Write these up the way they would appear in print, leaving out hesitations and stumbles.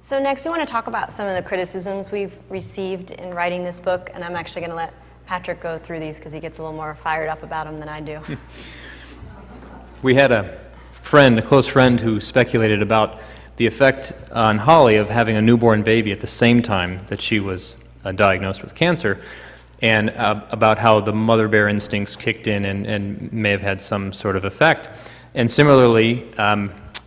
So next we want to talk about some of the criticisms we've received in writing this book, and I'm actually going to let Patrick go through these because he gets a little more fired up about them than I do. We had a close friend, who speculated about the effect on Holly of having a newborn baby at the same time that she was diagnosed with cancer, and about how the mother bear instincts kicked in and may have had some sort of effect. And similarly,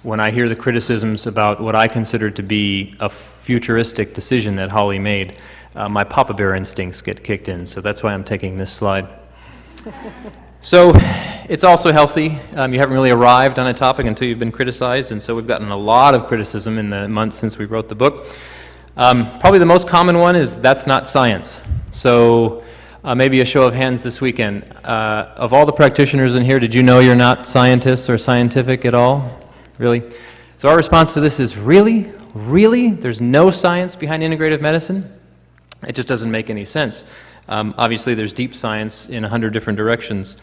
when I hear the criticisms about what I consider to be a futuristic decision that Holly made, my papa bear instincts get kicked in, so that's why I'm taking this slide. So it's also healthy. You haven't really arrived on a topic until you've been criticized, and so we've gotten a lot of criticism in the months since we wrote the book. Probably the most common one is, that's not science. So maybe a show of hands this weekend. Of all the practitioners in here, did you know you're not scientists or scientific at all? Really? So our response to this is, really? Really? There's no science behind integrative medicine? It just doesn't make any sense. Obviously, there's deep science in 100 different directions.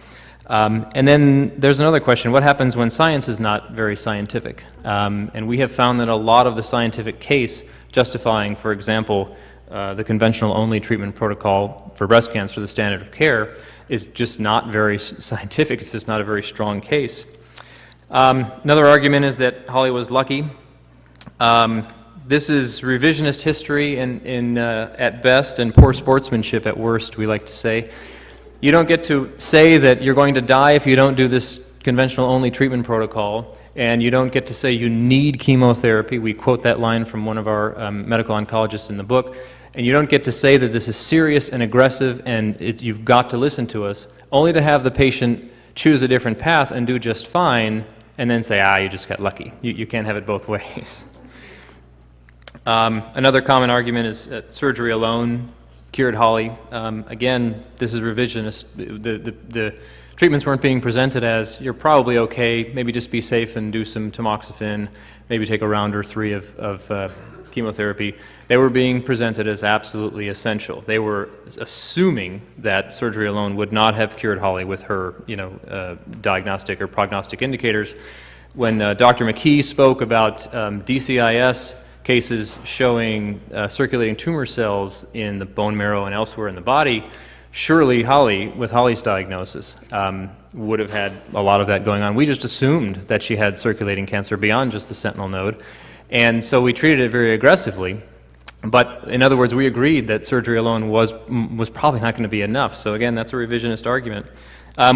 And then there's another question: what happens when science is not very scientific? And we have found that a lot of the scientific case justifying, for example, the conventional only treatment protocol for breast cancer, the standard of care, is just not very scientific. It's just not a very strong case. Another argument is that Holly was lucky. This is revisionist history at best, and poor sportsmanship at worst, we like to say. You don't get to say that you're going to die if you don't do this conventional only treatment protocol, and you don't get to say you need chemotherapy. We quote that line from one of our medical oncologists in the book. And you don't get to say that this is serious and aggressive and you've got to listen to us, only to have the patient choose a different path and do just fine, and then say, you just got lucky. You can't have it both ways. Another common argument is that surgery alone cured Holly. Again, this is revisionist. The treatments weren't being presented as, you're probably okay, maybe just be safe and do some tamoxifen, maybe take a round or 3 of chemotherapy. They were being presented as absolutely essential. They were assuming that surgery alone would not have cured Holly with her, diagnostic or prognostic indicators. When Dr. McKee spoke about DCIS cases showing circulating tumor cells in the bone marrow and elsewhere in the body, surely Holly, with Holly's diagnosis, would have had a lot of that going on. We just assumed that she had circulating cancer beyond just the sentinel node, and so we treated it very aggressively. But in other words, we agreed that surgery alone was probably not going to be enough. So again, that's a revisionist argument.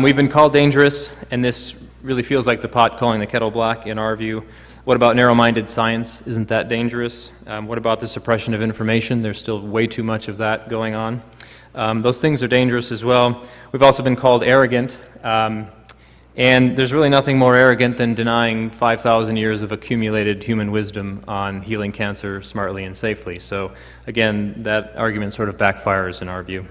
We've been called dangerous, and this really feels like the pot calling the kettle black in our view. What about narrow-minded science? Isn't that dangerous? What about the suppression of information? There's still way too much of that going on. Those things are dangerous as well. We've also been called arrogant. And there's really nothing more arrogant than denying 5,000 years of accumulated human wisdom on healing cancer smartly and safely. So again, that argument sort of backfires in our view.